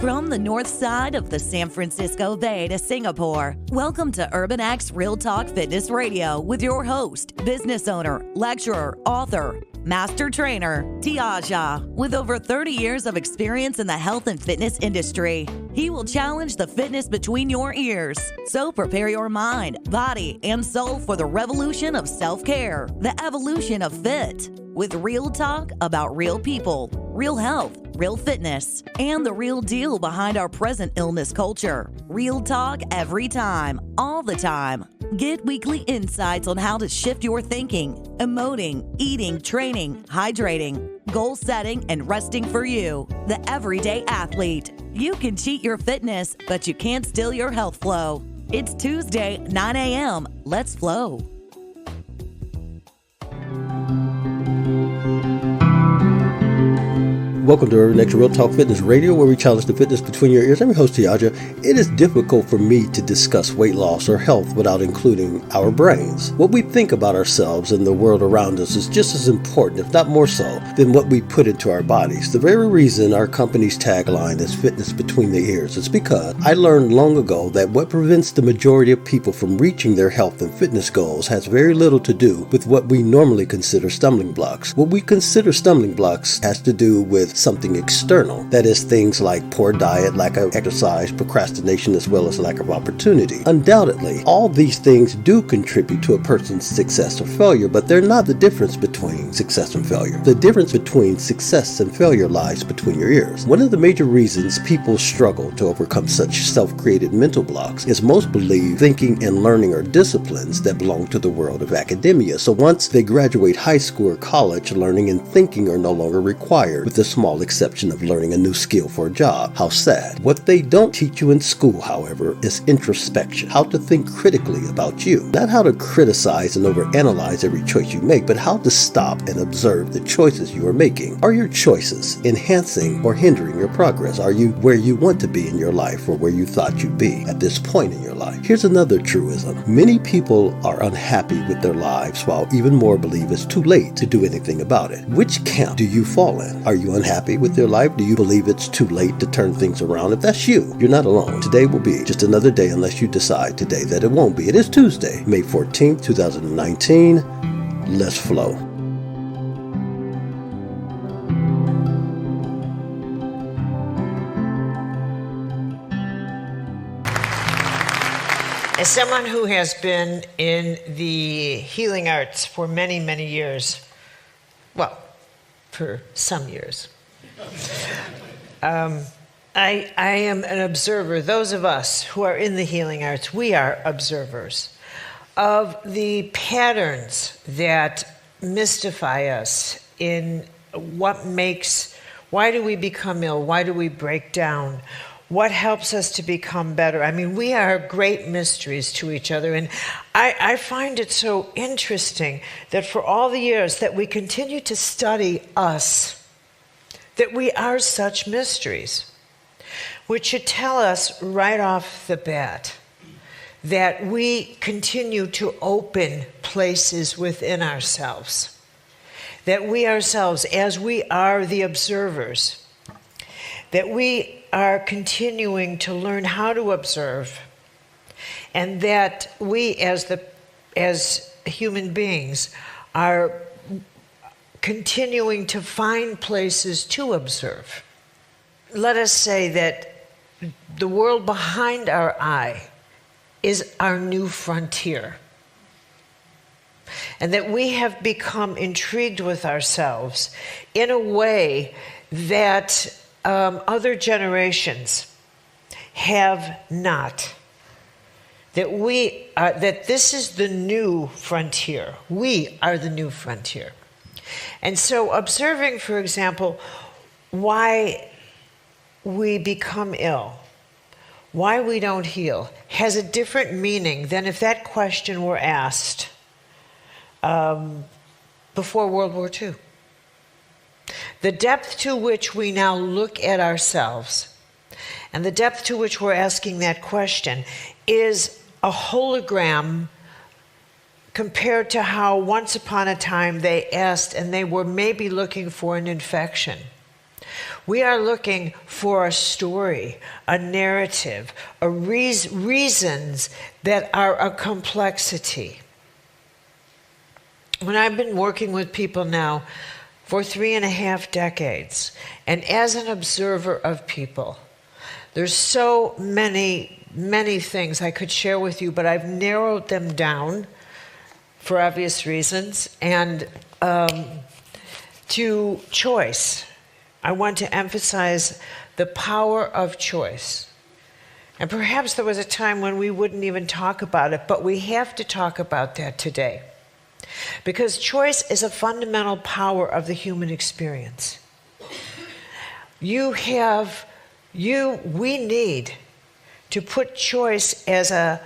From the north side of the San Francisco Bay to Singapore, welcome to Urban X Real Talk Fitness Radio with your host, business owner, lecturer, author, master trainer, Tiaja. With over 30 years of experience in the health and fitness industry, he will challenge the fitness between your ears. So prepare your mind, body, and soul for the revolution of self-care, the evolution of fit, with real talk about real people, real health, real fitness, and the real deal behind our present illness culture. Real talk every time, all the time. Get weekly insights on how to shift your thinking, emoting, eating, training, hydrating, goal setting, and resting for you, the everyday athlete. You can cheat your fitness, but you can't steal your health flow. It's Tuesday, 9 a.m. Let's flow. Welcome to Urban X Real Talk Fitness Radio, where we challenge the fitness between your ears. I'm your host, Tiaja. It is difficult for me to discuss weight loss or health without including our brains. What we think about ourselves and the world around us is just as important, if not more so, than what we put into our bodies. The very reason our company's tagline is fitness between the ears is because I learned long ago that what prevents the majority of people from reaching their health and fitness goals has very little to do with what we normally consider stumbling blocks. What we consider stumbling blocks has to do with something external. That is, things like poor diet, lack of exercise, procrastination, as well as lack of opportunity. Undoubtedly, all these things do contribute to a person's success or failure, but they're not the difference between success and failure. The difference between success and failure lies between your ears. One of the major reasons people struggle to overcome such self-created mental blocks is most believe thinking and learning are disciplines that belong to the world of academia. So once they graduate high school or college, learning and thinking are no longer required, with the small exception of learning a new skill for a job. How sad. What they don't teach you in school, however, is introspection. How to think critically about you. Not how to criticize and overanalyze every choice you make, but how to stop and observe the choices you are making. Are your choices enhancing or hindering your progress? Are you where you want to be in your life or where you thought you'd be at this point in your life? Here's another truism. Many people are unhappy with their lives, while even more believe it's too late to do anything about it. Which camp do you fall in? Are you unhappy with your life? Do you believe it's too late to turn things around? If that's you, you're not alone. Today will be just another day unless you decide today that it won't be. It is Tuesday, May 14th, 2019. Let's flow. As someone who has been in the healing arts for many, many years, well, for some years, I am an observer. Those of us who are in the healing arts, we are observers of the patterns that mystify us in why do we become ill? Why do we break down? What helps us to become better? I mean, we are great mysteries to each other. And I find it so interesting that for all the years that we continue to study us, that we are such mysteries, which should tell us right off the bat that we continue to open places within ourselves, that we ourselves, as we are the observers, that we are continuing to learn how to observe, and that we as human beings are continuing to find places to observe. Let us say that the world behind our eye is our new frontier, and that we have become intrigued with ourselves in a way that other generations have not. That this is the new frontier. We are the new frontier. And so observing, for example, why we become ill, why we don't heal, has a different meaning than if that question were asked before World War II. The depth to which we now look at ourselves and the depth to which we're asking that question is a hologram compared to how once upon a time they asked and they were maybe looking for an infection. We are looking for a story, a narrative, reasons that are a complexity. When I've been working with people now for 3.5 decades, and as an observer of people, there's so many things I could share with you, but I've narrowed them down for obvious reasons, and to choice. I want to emphasize the power of choice. And perhaps there was a time when we wouldn't even talk about it, but we have to talk about that today. Because choice is a fundamental power of the human experience. We need to put choice as an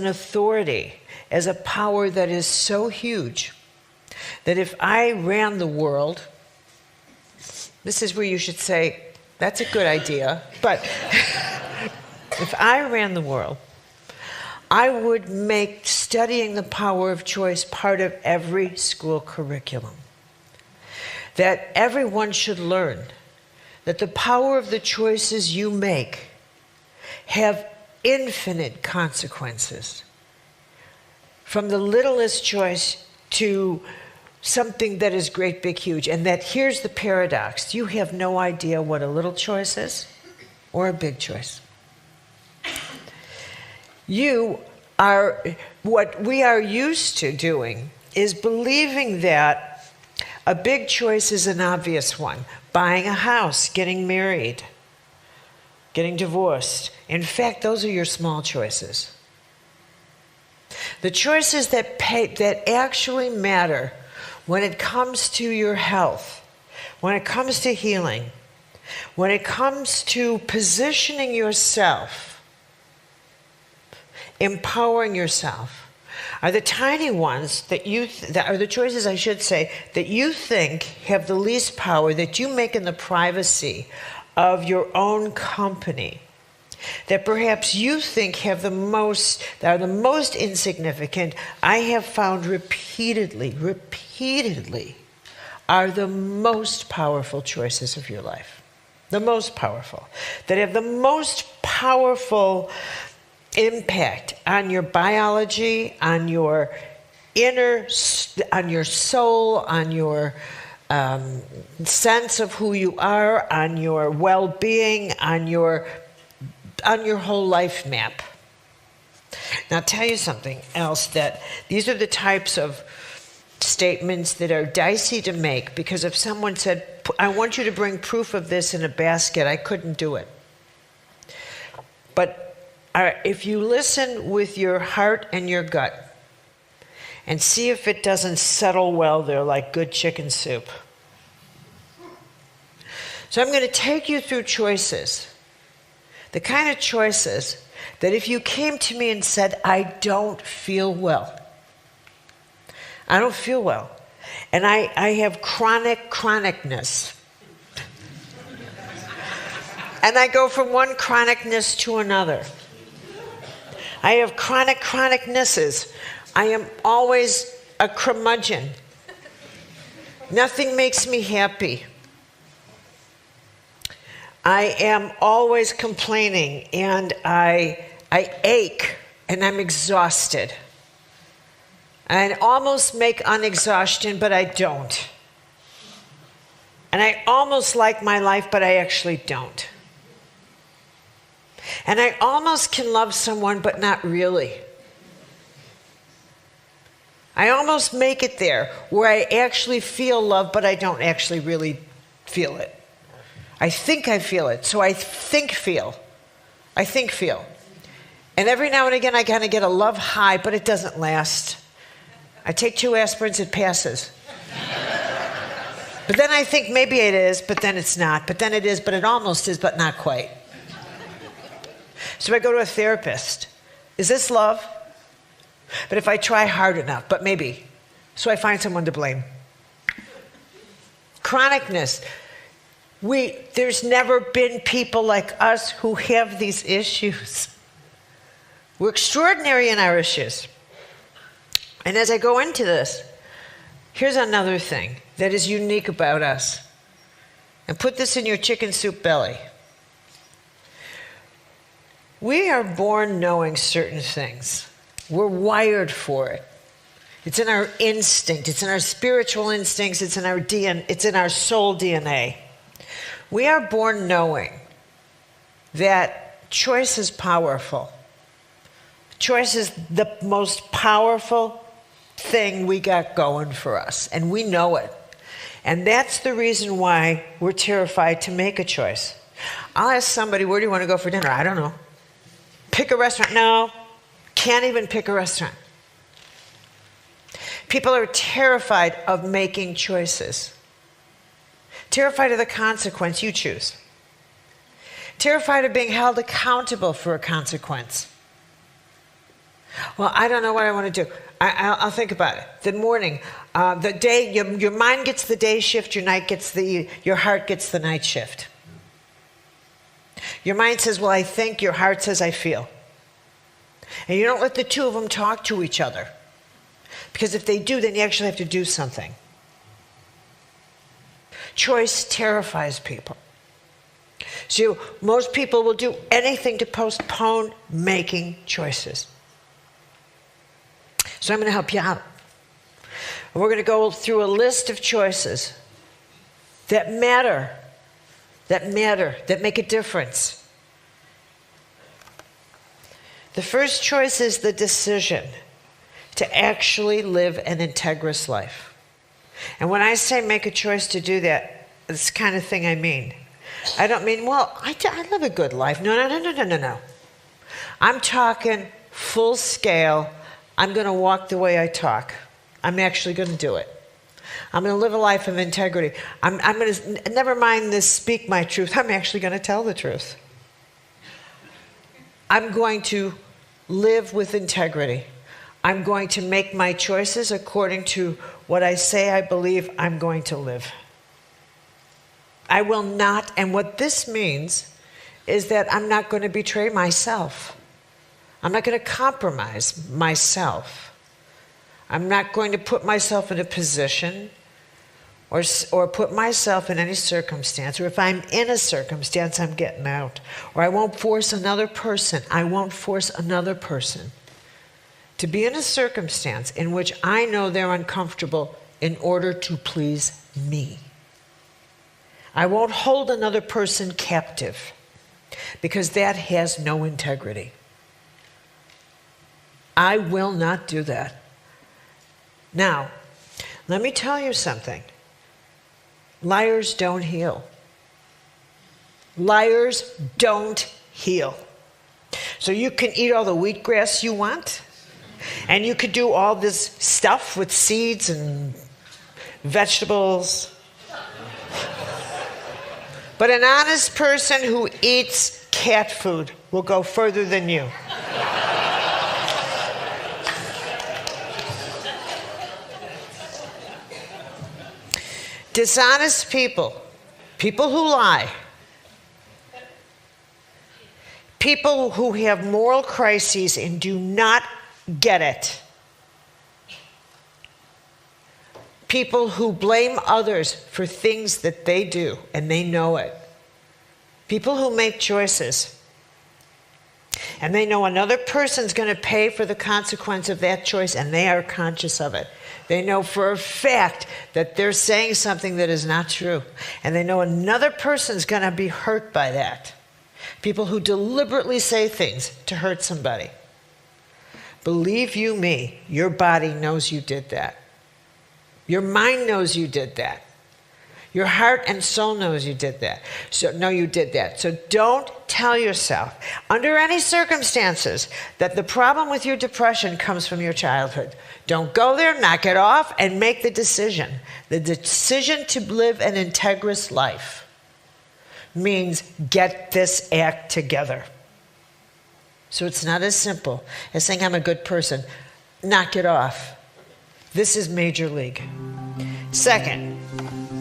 authority, as a power that is so huge that if I ran the world, this is where you should say, that's a good idea, but if I ran the world, I would make studying the power of choice part of every school curriculum. That everyone should learn that the power of the choices you make have infinite consequences. From the littlest choice to something that is great, big, huge. And that here's the paradox. You have no idea what a little choice is or a big choice. What we are used to doing is believing that a big choice is an obvious one. Buying a house, getting married, getting divorced. In fact, those are your small choices. The choices that actually matter when it comes to your health, when it comes to healing, when it comes to positioning yourself, empowering yourself, are the tiny ones that are the choices, I should say, that you think have the least power, that you make in the privacy of your own company, that perhaps you think have that are the most insignificant. I have found repeatedly, are the most powerful choices of your life. The most powerful. That have the most powerful impact on your biology, on your on your soul, on your sense of who you are, on your well-being, on your whole life map. Now, I'll tell you something else, that these are the types of statements that are dicey to make, because if someone said, I want you to bring proof of this in a basket, I couldn't do it. But if you listen with your heart and your gut and see if it doesn't settle well there like good chicken soup. So I'm going to take you through choices. The kind of choices that if you came to me and said, I don't feel well. I don't feel well. And I have chronicness. And I go from one chronicness to another. I have chronicnesses. I am always a curmudgeon. Nothing makes me happy. I am always complaining, and I ache, and I'm exhausted. I almost make unexhaustion, but I don't. And I almost like my life, but I actually don't. And I almost can love someone, but not really. I almost make it there, where I actually feel love, but I don't actually really feel it. I think I feel it, so I think feel. And every now and again, I kind of get a love high, but it doesn't last. I take 2 aspirins, it passes. But then I think maybe it is, but then it's not. But then it is, but it almost is, but not quite. So I go to a therapist. Is this love? But if I try hard enough, but maybe. So I find someone to blame. Chronicness. There's never been people like us who have these issues. We're extraordinary in our issues. And as I go into this, here's another thing that is unique about us. And put this in your chicken soup belly. We are born knowing certain things. We're wired for it. It's in our instinct. It's in our spiritual instincts. It's in our DNA. It's in our soul DNA. We are born knowing that choice is powerful. Choice is the most powerful thing we got going for us, and we know it. And that's the reason why we're terrified to make a choice. I'll ask somebody, where do you want to go for dinner? I don't know. Pick a restaurant. No, can't even pick a restaurant. People are terrified of making choices. Terrified of the consequence you choose. Terrified of being held accountable for a consequence. Well, I don't know what I want to do. I'll think about it. The morning, the day, your mind gets the day shift, your heart gets the night shift. Your mind says, well, I think, your heart says, I feel. And you don't let the two of them talk to each other. Because if they do, then you actually have to do something. Choice terrifies people. So most people will do anything to postpone making choices. So I'm going to help you out. And we're going to go through a list of choices that matter, that make a difference. The first choice is the decision to actually live an integrous life. And when I say make a choice to do that, it's the kind of thing I mean. I don't mean, well, I live a good life. No. I'm talking full scale. I'm going to walk the way I talk. I'm actually going to do it. I'm going to live a life of integrity. I'm going to, never mind this speak my truth, I'm actually going to tell the truth. I'm going to live with integrity. I'm going to make my choices according to what I say I believe I'm going to live. I will not, and what this means is that I'm not going to betray myself. I'm not going to compromise myself. I'm not going to put myself in a position or put myself in any circumstance, or if I'm in a circumstance, I'm getting out. Or I won't force another person. I won't force another person to be in a circumstance in which I know they're uncomfortable in order to please me. I won't hold another person captive because that has no integrity. I will not do that. Now, let me tell you something. Liars don't heal. Liars don't heal. So you can eat all the wheatgrass you want, and you could do all this stuff with seeds and vegetables. But an honest person who eats cat food will go further than you. Dishonest people, people who lie, people who have moral crises and do not get it, people who blame others for things that they do and they know it, people who make choices and they know another person's going to pay for the consequence of that choice and they are conscious of it. They know for a fact that they're saying something that is not true. And they know another person's going to be hurt by that. People who deliberately say things to hurt somebody. Believe you me, your body knows you did that. Your mind knows you did that. Your heart and soul knows you did that. So you did that. So don't tell yourself, under any circumstances, that the problem with your depression comes from your childhood. Don't go there, knock it off, and make the decision. The decision to live an integrous life means get this act together. So it's not as simple as saying I'm a good person. Knock it off. This is major league. Second,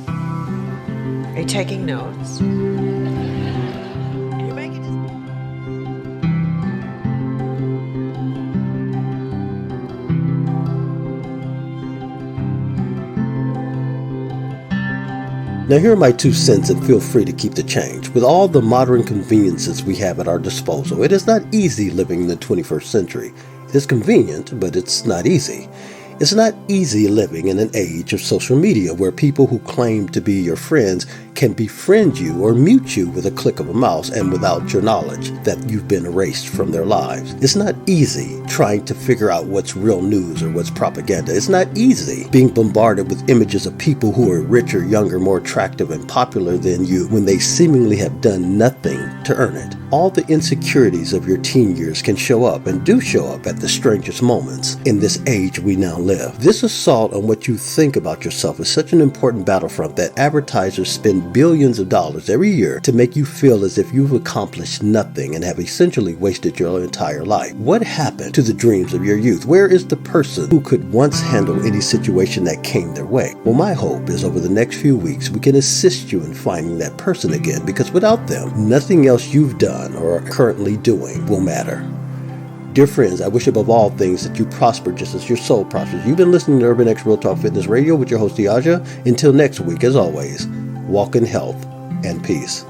are you taking notes? You're making Now here are my 2 cents, and feel free to keep the change. With all the modern conveniences we have at our disposal, it is not easy living in the 21st century. It is convenient, but it's not easy. It's not easy living in an age of social media where people who claim to be your friends can befriend you or mute you with a click of a mouse and without your knowledge that you've been erased from their lives. It's not easy trying to figure out what's real news or what's propaganda. It's not easy being bombarded with images of people who are richer, younger, more attractive, and popular than you when they seemingly have done nothing to earn it. All the insecurities of your teen years can show up and do show up at the strangest moments in this age we now live. This assault on what you think about yourself is such an important battlefront that advertisers spend billions of dollars every year to make you feel as if you've accomplished nothing and have essentially wasted your entire life. What happened to the dreams of your youth? Where is the person who could once handle any situation that came their way? Well, my hope is over the next few weeks we can assist you in finding that person again, because without them, nothing else you've done or are currently doing will matter. Dear friends, I wish above all things that you prosper just as your soul prospers. You've been listening to Urban X Real Talk Fitness Radio with your host, Diaja. Until next week, as always, walk in health and peace.